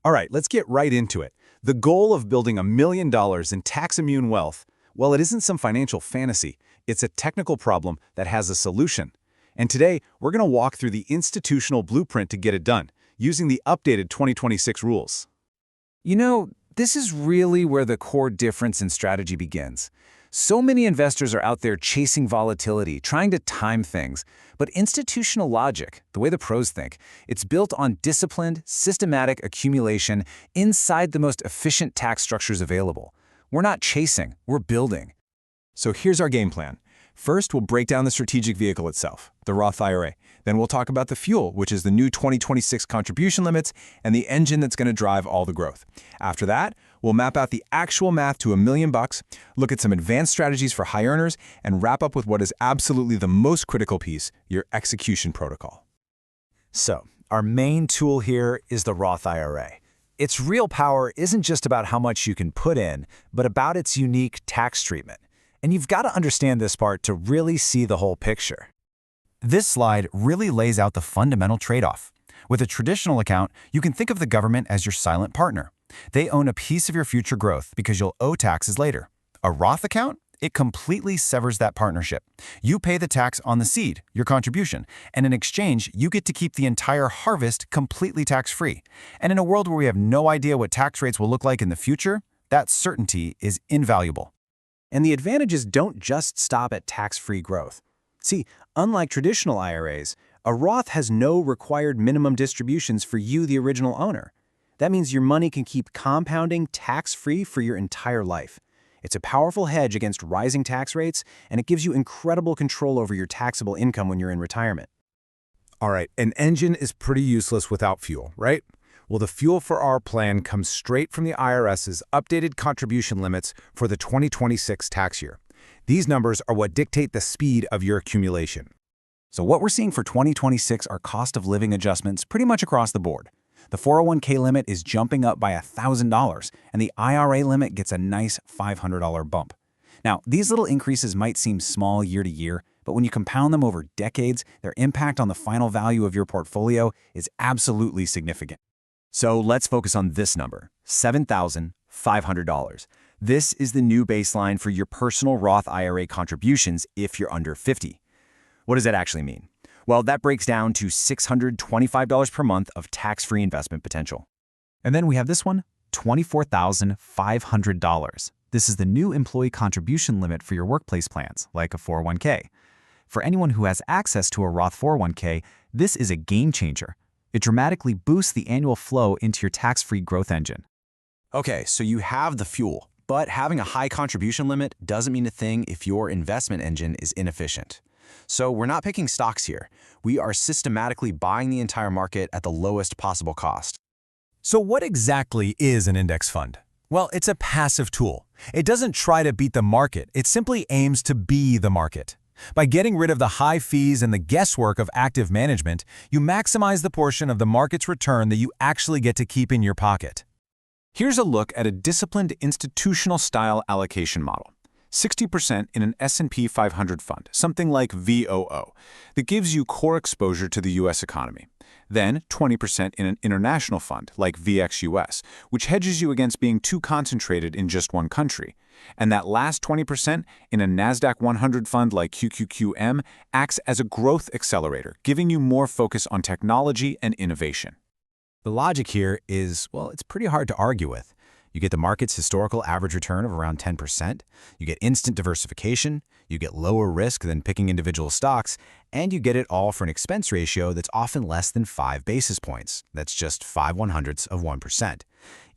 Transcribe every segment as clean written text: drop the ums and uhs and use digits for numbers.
All right, let's get right into it. The goal of building $1 million in tax-immune wealth, well, it isn't some financial fantasy. It's a technical problem that has a solution. And today, we're going to walk through the institutional blueprint to get it done, using the updated 2026 rules. You know, this is really where the core difference in strategy begins. So many investors are out there chasing volatility, trying to time things. But institutional logic, the way the pros think, it's built on disciplined, systematic accumulation inside the most efficient tax structures available. We're not chasing, we're building. So here's our game plan. First, we'll break down the strategic vehicle itself, the Roth IRA. Then we'll talk about the fuel, which is the new 2026 contribution limits and the engine that's going to drive all the growth. After that, we'll map out the actual math to $1 million, look at some advanced strategies for high earners, and wrap up with what is absolutely the most critical piece, your execution protocol. So, our main tool here is the Roth IRA. Its real power isn't just about how much you can put in, but about its unique tax treatment. And you've got to understand this part to really see the whole picture. This slide really lays out the fundamental trade-off. With a traditional account, you can think of the government as your silent partner. They own a piece of your future growth because you'll owe taxes later. A Roth account? It completely severs that partnership. You pay the tax on the seed, your contribution, and in exchange, you get to keep the entire harvest completely tax-free. And in a world where we have no idea what tax rates will look like in the future, that certainty is invaluable. And the advantages don't just stop at tax-free growth. See, unlike traditional IRAs, a Roth has no required minimum distributions for you, the original owner. That means your money can keep compounding tax-free for your entire life. It's a powerful hedge against rising tax rates, and it gives you incredible control over your taxable income when you're in retirement. All right, an engine is pretty useless without fuel, right? Well, the fuel for our plan comes straight from the IRS's updated contribution limits for the 2026 tax year. These numbers are what dictate the speed of your accumulation. So what we're seeing for 2026 are cost of living adjustments pretty much across the board. The 401k limit is jumping up by $1,000, and the IRA limit gets a nice $500 bump. Now, these little increases might seem small year to year, but when you compound them over decades, their impact on the final value of your portfolio is absolutely significant. So let's focus on this number, $7,500. This is the new baseline for your personal Roth IRA contributions if you're under 50. What does that actually mean? Well, that breaks down to $625 per month of tax-free investment potential. And then we have this one, $24,500. This is the new employee contribution limit for your workplace plans, like a 401k. For anyone who has access to a Roth 401k, this is a game changer. It dramatically boosts the annual flow into your tax-free growth engine. Okay, so you have the fuel, but having a high contribution limit doesn't mean a thing if your investment engine is inefficient. So we're not picking stocks here. We are systematically buying the entire market at the lowest possible cost. So what exactly is an index fund? Well, it's a passive tool. It doesn't try to beat the market. It simply aims to be the market. By getting rid of the high fees and the guesswork of active management, you maximize the portion of the market's return that you actually get to keep in your pocket. Here's a look at a disciplined institutional-style allocation model. 60% in an S&P 500 fund, something like VOO, that gives you core exposure to the U.S. economy. Then 20% in an international fund, like VXUS, which hedges you against being too concentrated in just one country. And that last 20% in a NASDAQ 100 fund like QQQM acts as a growth accelerator, giving you more focus on technology and innovation. The logic here is, well, it's pretty hard to argue with. You get the market's historical average return of around 10%, you get instant diversification, you get lower risk than picking individual stocks, and you get it all for an expense ratio that's often less than 5 basis points. That's just 0.05%.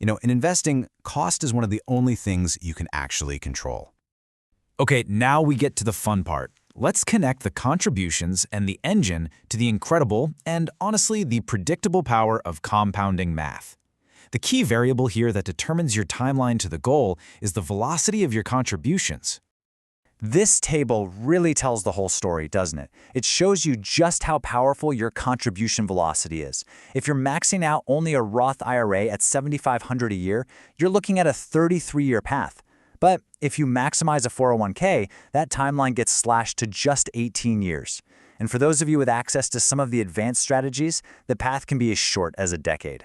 You know, in investing, cost is one of the only things you can actually control. Okay, now we get to the fun part. Let's connect the contributions and the engine to the incredible and, honestly, the predictable power of compounding math. The key variable here that determines your timeline to the goal is the velocity of your contributions. This table really tells the whole story, doesn't it? It shows you just how powerful your contribution velocity is. If you're maxing out only a Roth IRA at $7,500 a year, you're looking at a 33-year path. But if you maximize a 401k, that timeline gets slashed to just 18 years. And for those of you with access to some of the advanced strategies, the path can be as short as a decade.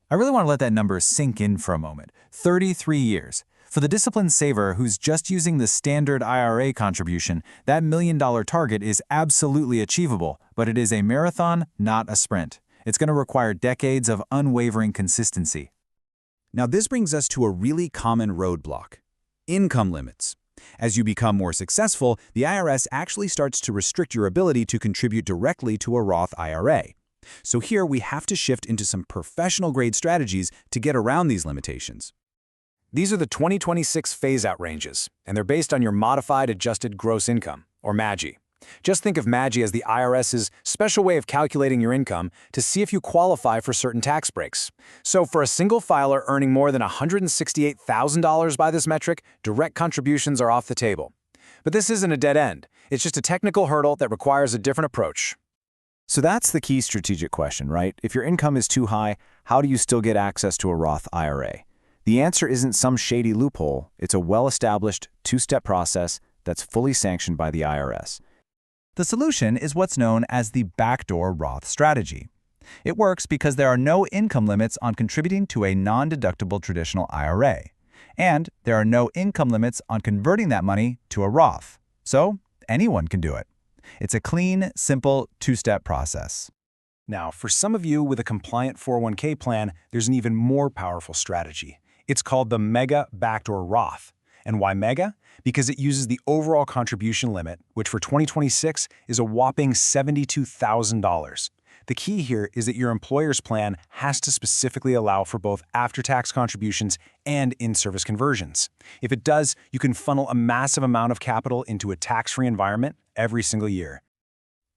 I really want to let that number sink in for a moment. 33 years. For the disciplined saver who's just using the standard IRA contribution, that $1 million target is absolutely achievable, but it is a marathon, not a sprint. It's going to require decades of unwavering consistency. Now this brings us to a really common roadblock: income limits. As you become more successful, the IRS actually starts to restrict your ability to contribute directly to a Roth IRA. So here we have to shift into some professional-grade strategies to get around these limitations. These are the 2026 phase-out ranges, and they're based on your Modified Adjusted Gross Income, or MAGI. Just think of MAGI as the IRS's special way of calculating your income to see if you qualify for certain tax breaks. So for a single filer earning more than $168,000 by this metric, direct contributions are off the table. But this isn't a dead end. It's just a technical hurdle that requires a different approach. So that's the key strategic question, right? If your income is too high, how do you still get access to a Roth IRA? The answer isn't some shady loophole. It's a well-established, two-step process that's fully sanctioned by the IRS. The solution is what's known as the Backdoor Roth strategy. It works because there are no income limits on contributing to a non-deductible traditional IRA, and there are no income limits on converting that money to a Roth. So anyone can do it. It's a clean, simple, two-step process. Now, for some of you with a compliant 401k plan, there's an even more powerful strategy. It's called the Mega Backdoor Roth. And why Mega? Because it uses the overall contribution limit, which for 2026 is a whopping $72,000. The key here is that your employer's plan has to specifically allow for both after-tax contributions and in-service conversions. If it does, you can funnel a massive amount of capital into a tax-free environment every single year.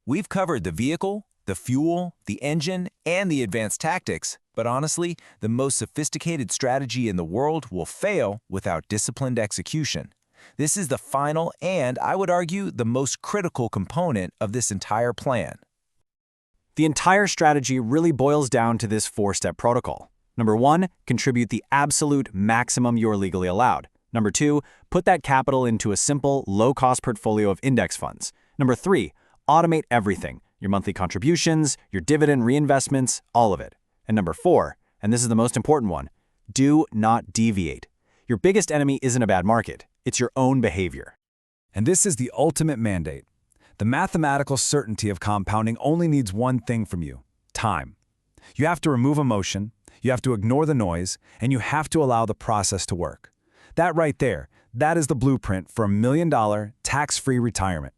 We've covered the vehicle, the fuel, the engine, and the advanced tactics, but honestly, the most sophisticated strategy in the world will fail without disciplined execution. This is the final and, I would argue, the most critical component of this entire plan. The entire strategy really boils down to this four-step protocol. Number 1, contribute the absolute maximum you're legally allowed. Number 2, put that capital into a simple, low-cost portfolio of index funds. Number 3, automate everything, your monthly contributions, your dividend reinvestments, all of it. And number 4, and this is the most important one, do not deviate. Your biggest enemy isn't a bad market, it's your own behavior. And this is the ultimate mandate. The mathematical certainty of compounding only needs one thing from you: time. You have to remove emotion, you have to ignore the noise, and you have to allow the process to work. That right there, that is the blueprint for $1 million tax-free retirement.